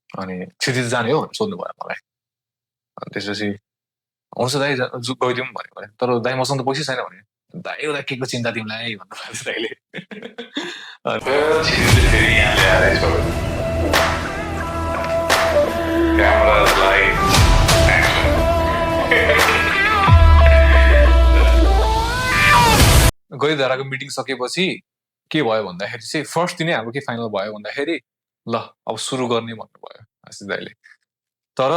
अनि क्षितिज जाने हो भनेर सोध्नुभयो मलाई। अनि त्यसपछि हुन्छ दाइ गइदिउँ भनेको भने, तर दाइ मसँग त पैसा छैन भने, दाइ एउटा के को चिन्ता तिमीलाई भन्नुभएको थियो दाइले। क्षितिजले फेरि यहाँ ल्याएर छोड्यो क्यामेरा लाइट गैधाराको मिटिङ सकेपछि के भयो भन्दाखेरि चाहिँ फर्स्ट दिनै हाम्रो के फाइनल भयो भन्दाखेरि ल अब सुरु गर्ने भन्नुभयो आशिष दाइले। तर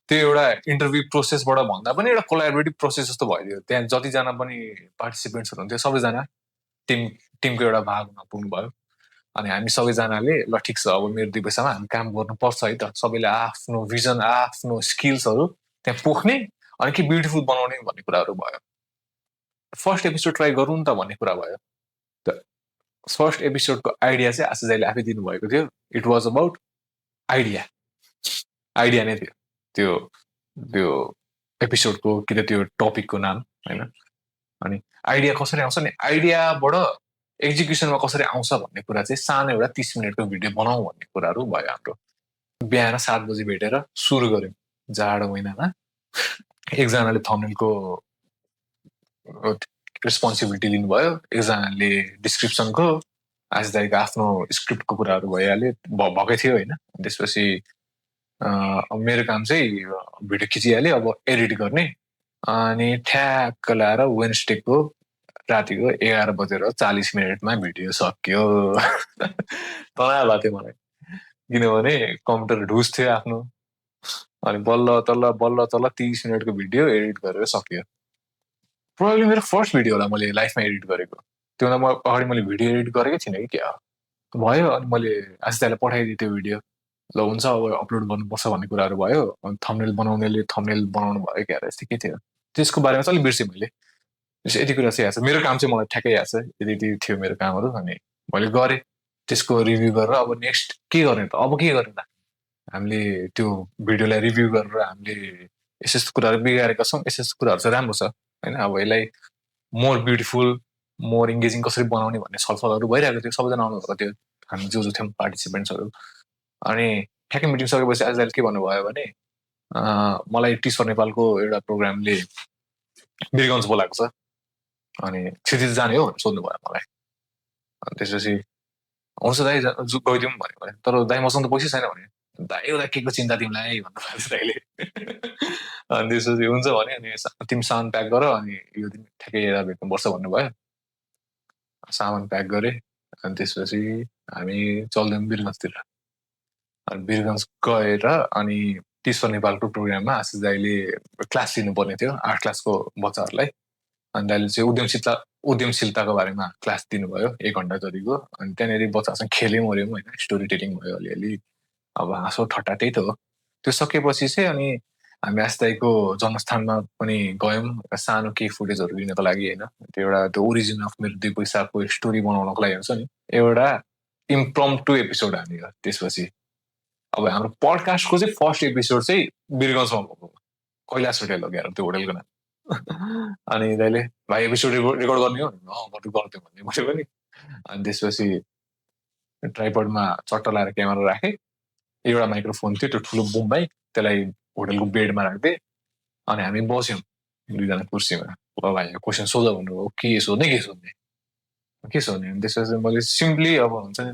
त्यो एउटा इन्टरभ्यू प्रोसेसबाट भन्दा पनि एउटा कोलाबोरेटिभ प्रोसेस जस्तो भइदियो। त्यहाँ जतिजना पनि पार्टिसिपेन्ट्सहरू हुन्थ्यो सबैजना टिमको एउटा भागमा पुग्नुभयो। अनि हामी सबैजनाले ल ठिक छ अब मेरो 2 पैसामा हामी काम गर्नुपर्छ है त, सबैले आफ्नो भिजन आफ्नो स्किल्सहरू त्यहाँ पोख्ने अनि के ब्युटिफुल बनाउने भन्ने कुराहरू भयो। फर्स्ट एपिसोड ट्राई गरौँ त भन्ने कुरा भयो। फर्स्ट एपिसोडको आइडिया चाहिँ आशिष दाइले आफै दिनुभएको थियो। इट वाज अबाउट आइडिया नै थियो त्यो एपिसोडको कि त त्यो टपिकको नाम होइन। अनि आइडिया कसरी आउँछ नि, आइडियाबाट एक्जिक्युसनमा कसरी आउँछ भन्ने कुरा चाहिँ सानो एउटा 30 मिनटको भिडियो बनाऊ भन्ने कुराहरू भयो हाम्रो। बिहान 7 बजी भेटेर सुरु गऱ्यौँ जाडो महिनामा। एकजनाले थम्बनेलको रेस्पोन्सिबिलिटी लिनुभयो, एकजनाले डिस्क्रिप्सनको, आशिष दाइको आफ्नो स्क्रिप्टको कुराहरू भइहाल्यो भएकै थियो होइन। त्यसपछि मेरो काम चाहिँ भिडियो खिचिहाल्यो, अब एडिट गर्ने। अनि ठ्याक्क ल्याएर वेन्सडेको रातिको 11:40 भिडियो सक्यो। तनाव भएको थियो मलाई, किनभने कम्प्युटर ढुस थियो आफ्नो। अनि बल्ल तल्ल 30 मिनटको भिडियो एडिट गरेर सक्यो। प्रोबेबली मेरो फर्स्ट भिडियो होला मैले लाइफमा एडिट गरेको। त्योभन्दा म अगाडि मैले भिडियो एडिट गरेकै थिइनँ कि क्या भयो। अनि मैले आशिष दाइलाई पठाइदिएँ त्यो भिडियो, ल हुन्छ अब अपलोड गर्नुपर्छ भन्ने कुराहरू भयो। अनि थम्बनेल बनाउनेले थम्बनेल बनाउनु भयो क्या यस्तो के थियो त्यसको बारेमा चाहिँ अलिक बिर्सेँ मैले। यति कुरा चाहिँ याद छ, मेरो काम चाहिँ मलाई ठ्याक्कै याद छ, यति थियो मेरो कामहरू। अनि मैले गरेँ, त्यसको रिभ्यू गरेर अब नेक्स्ट के गर्ने त, अब के गर्ने त, हामीले त्यो भिडियोलाई रिभ्यू गरेर हामीले यस्तो कुराहरू बिगारेका छौँ, यस्तो कुराहरू चाहिँ राम्रो छ होइन। अब यसलाई मोर ब्युटिफुल मोर इङ्गेजिङ कसरी बनाउने भन्ने छलफलहरू भइरहेको थियो। सबैजना आउनुभएको थियो, हामी जो थियौँ पार्टिसिपेन्ट्सहरू। अनि ठ्याक्कै मिटिङ सकेपछि आज के भन्नुभयो भने मलाई टिस फर नेपालको एउटा प्रोग्रामले वीरगञ्ज बोलाएको छ, अनि क्षितिज जाने हो भनेर सोध्नुभयो मलाई। अनि त्यसपछि हुन्छ दाइ गइदिउँ भनेको भने, तर दाइ मसँग त पैसा छैन भने, दाइ एउटा के को चिन्ता तिमीलाई भन्नुभएको थियो दाइले। अनि त्यसपछि हुन्छ भने, अनि तिमी सामान प्याक गर, अनि यो दिन ठ्याक्कै यता भेट्नुपर्छ भन्नुभयो। सामान प्याक गरेँ, अनि त्यसपछि हामी चल्यौँ वीरगञ्जतिर। अनि वीरगञ्ज गएर अनि टिस फर नेपालको प्रोग्राममा आशिष दाइले क्लास लिनुपर्ने थियो 8 क्लासको बच्चाहरूलाई। अनि दाइले चाहिँ उद्यमशीलताको बारेमा क्लास दिनुभयो 1 घन्टा जतिको। अनि त्यहाँनिर बच्चासँग खेल्यौँ ओऱ्यौँ होइन, स्टोरी टेलिङ भयो अलिअलि, अब हाँसो ठट्टा त्यही त हो। त्यो सकेपछि चाहिँ अनि हामी आशिष दाइको जन्मस्थानमा पनि गयौँ सानो केही फुटेजहरू लिनको लागि होइन। त्यो एउटा त्यो ओरिजिन अफ मेरो 2 पैसाको स्टोरी बनाउनको लागि हुन्छ नि, एउटा इम्प्रम्प्टु एपिसोड हामी हो। त्यसपछि अब हाम्रो पडकास्टको चाहिँ फर्स्ट एपिसोड चाहिँ वीरगञ्जमा भएको, कैलाश होटेल हो क्या त्यो होटेलको नाम। अनि दाइले भाइ एपिसोड रेकर्ड गर्ने हो गर्थ्यो भन्ने मैले पनि। अनि त्यसपछि ट्राइपडमा चट्टा लगाएर क्यामेरा राखेँ, एउटा माइक्रोफोन थियो त्यो ठुलो बुम माइक, त्यसलाई होटेलको बेडमा राख्दिएँ। अनि हामी बस्यौँ 2 जना कुर्सीमा। ल भाइ क्वेसन सोध भन्नुभयो, के सोध्ने अनि त्यसपछि मैले सिम्पली अब हुन्छ नि,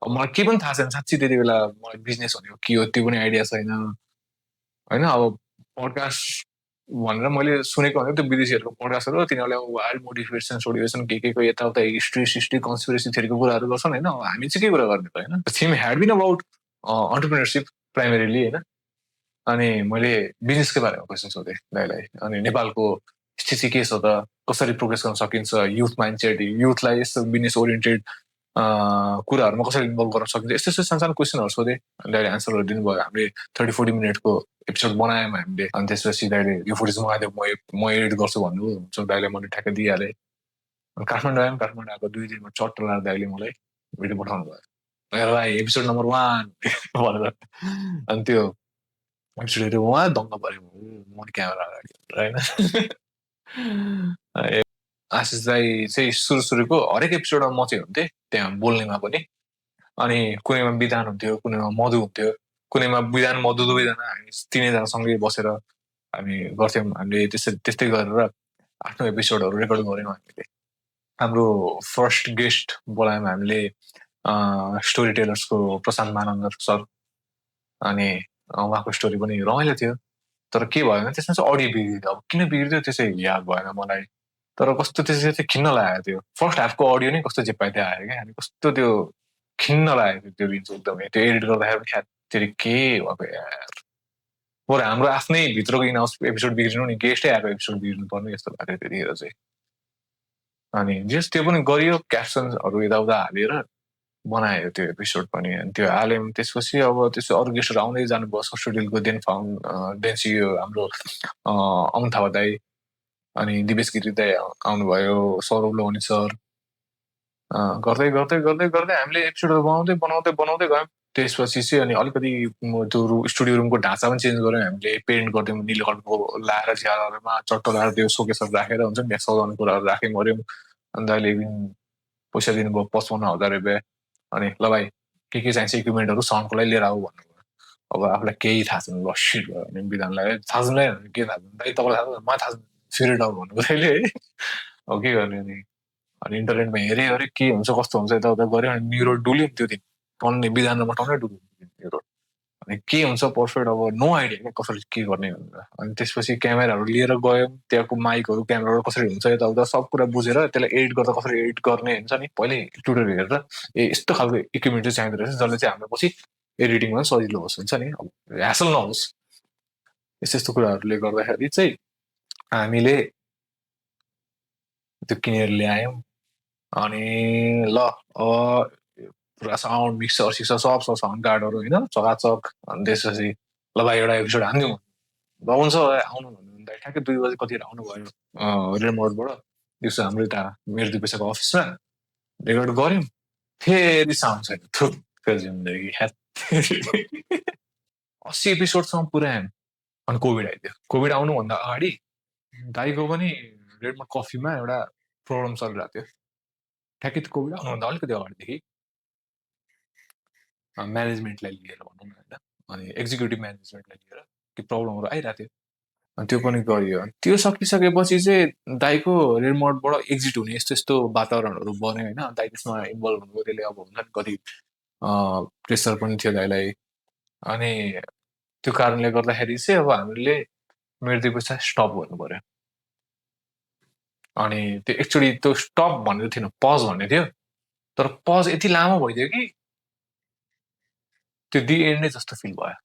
अब मलाई के पनि थाहा छैन साँच्ची त्यति बेला, मलाई बिजनेस भनेको के हो त्यो पनि आइडिया छैन होइन। अब पडकास्ट भनेर मैले सुनेको भनेको त्यो विदेशीहरूको पडकास्टहरू, तिनीहरूले अब वाइल्ड मोटिभेसन के यताउता हिस्ट्री कन्स्पिरेसी थ्योरीको कुराहरू गर्छन् होइन। हामी चाहिँ के कुरा गर्ने त होइन। Theme had been about entrepreneurship primarily होइन। अनि मैले बिजनेसकै बारेमा क्वेसन सोधेँ दाइलाई। अनि नेपालको स्थिति के छ त, कसरी प्रोग्रेस गर्न सकिन्छ, युथ माइन्डसेट, युथलाई यस्तो बिजनेस ओरिएन्टेड कुराहरूमा कसरी इन्भल्भ गर्न सकिन्छ, यस्तो सानो क्वेसनहरू सोधेँ। दाइले एन्सरहरू दिनुभयो। हामीले 30-40 मिनटको एपिसोड बनायौँ हामीले। अनि त्यसपछि दाइले यो फुटेज मगाइदियो, म एडिट गर्छु भन्नुभयो। सो दाइले मैले ठ्याक्कै दिइहालेँ। काठमाडौँ आयौँ, काठमाडौँ आएको 2 दिनमा चट्ट लगाएर दाइले मलाई भिडियो पठाउनु भयो, भाइ एपिसोड नम्बर 1 भनेर। अनि त्यो एपिसोडहरू उहाँ दङ्ग पऱ्यो म क्यामेरा अगाडि होइन। आशिष दाइ चाहिँ सुरुको हरेक एपिसोडमा म चाहिँ हुन्थेँ त्यहाँ बोल्नेमा पनि। अनि कुनैमा विधान हुन्थ्यो, कुनैमा मधु हुन्थ्यो, कुनैमा विधान मधु दुवैजना हामी तिनैजना सँगै बसेर हामी गर्थ्यौँ। हामीले त्यस्तै गरेर 8औं एपिसोडहरू रेकर्ड गऱ्यौँ हामीले। हाम्रो फर्स्ट गेस्ट बोलायौँ हामीले स्टोरी टेलर्सको प्रशान्त मानन्दर सर। अनि उहाँको स्टोरी पनि रमाइलो थियो। तर के भयो भने त्यसमा चाहिँ अडियो बिग्रियो। अब किन बिग्रियो त्यो चाहिँ याद भएन मलाई। तर कस्तो त्यसै चाहिँ खिन्न लागेको थियो। फर्स्ट हाफको अडियो नै कस्तो चिप्पाइदियो आयो क्या। अनि कस्तो त्यो खिन्न लागेको थियो त्यो दिन चाहिँ एकदमै। त्यो एडिट गर्दाखेरि पनि ह्यात्तेरी के भएको यार। बरु हाम्रो आफ्नै भित्रको इन हाउस एपिसोड बिग्रिनु नि, गेस्टै आएको एपिसोड बिग्रिनु पर्ने जस्तो लाग्यो त्यतिखेर चाहिँ। अनि जस त्यो पनि गरियो, क्याप्सन्सहरू यताउता हालेर बनायो त्यो एपिसोड पनि। अनि त्यो हाल्यौँ। त्यसपछि अब त्यसो अरू गेस्टहरू आउँदै जानुभयो। सस्टोडिलको देन्सी हाम्रो अमन थापा दाई, अनि दिवेश गिरी दाई आउनुभयो, सौरभ लोहनी सर। गर्दै गर्दै गर्दै गर्दै हामीले एपिसोडहरू बनाउँदै गयौँ। त्यसपछि चाहिँ अनि अलिकति त्यो स्टुडियो रुमको ढाँचा पनि चेन्ज गऱ्यौँ हामीले। पेन्ट गरिदियौँ निलो कलरको लाएर झ्यालहरूमा चट्ट लाएर त्यो सोकेसहरू राखेर हुन्छ नि सजाउने कुराहरू राख्यौँ गऱ्यौँ। अन्त अहिले पैसा दिनुभयो 55,000 रुपियाँ। अनि ल भाइ के चाहिन्छ इक्विपमेन्टहरू साउन्डको लागि लिएर आऊ भन्नुभयो। अब आफूलाई केही थाहा छैन, लसित भयो अनि विधानलाई थाहा छैन के थाहा छैन दाइ तपाईँलाई थाहा छ मलाई थाहा छैन फिरेट आऊ भन्नुभयो अहिले है। अब के गर्ने अनि इन्टरनेटमा हेऱ्यो अरे के हुन्छ कस्तो हुन्छ यताउता गऱ्यो। अनि न्युरो डुल्यो त्यो दिन टन्ने विधानमा टन्नै डुल्यो न्युरो। अनि के हुन्छ पर्फेक्ट अब नो आइडिया क्या कसरी के गर्ने भनेर। अनि त्यसपछि क्यामेराहरू लिएर गयौँ। त्यहाँको माइकहरू क्यामेराहरू कसरी हुन्छ यताउता सब कुरा बुझेर त्यसलाई एडिट गर्दा कसरी एडिट गर्ने हुन्छ नि पहिले ट्युटोरियल हेरेर यस्तो खालको इक्विपमेन्ट चाहिँ चाहिँदो रहेछ जसले चाहिँ हाम्रो पछि एडिटिङमा सजिलो होस् हुन्छ नि, ह्यासल नहोस्। यस्तो कुराहरूले गर्दाखेरि चाहिँ हामीले त्यो किनेर ल्यायौँ। अनि ल पुरा साउन्ड मिक्सर सिक्सर सब साउन्ड कार्डहरू होइन चकाचक। अनि त्यसपछि ल भाइ एउटा एपिसोड हानिदिउँ ल हुन्छ आउनु भन्नु ठ्याक्कै 2 बजी कतिखेर आउनुभयो रेमोडबाट। दिउँसो हाम्रो यता मेरो 2 पैसाको अफिसमा रेकर्ड गऱ्यौँ। फेरि साउन्ड छैन थुक्क जिन्दगी 80 एपिसोडसम्म पुऱ्यायौँ। अनि कोभिड आइदियो। कोभिड आउनुभन्दा अगाडि दाइको पनि रेडमा कफीमा एउटा प्रब्लम चलिरहेको थियो। ठ्याक्कै कोभिड आउनुभन्दा अलिकति अगाडिदेखि म्यानेजमेन्टलाई लिएर भनौँ न होइन, अनि एक्जिक्युटिभ म्यानेजमेन्टलाई लिएर त्यो प्रब्लमहरू आइरहेको थियो। अनि त्यो पनि गरियो। त्यो सकिसकेपछि चाहिँ दाइको रेडमोडबाट एक्जिट हुने यस्तो यस्तो वातावरणहरू बन्यो होइन। दाइ त्यसमा इन्भल्भ हुनुभयो। त्यसले अब हुन्छ नि कति प्रेसर पनि थियो दाइलाई। अनि त्यो कारणले गर्दाखेरि चाहिँ अब हामीले मेरो 2 पैसा स्टप गर्नु पर्यो। अनि त्यो एक्चुअली त्यो स्टप भन्ने थिएन, पज भन्ने थियो। तर पज यति लामो भइदियो कि त्यो दि एन्ड नै जस्तो फिल भयो।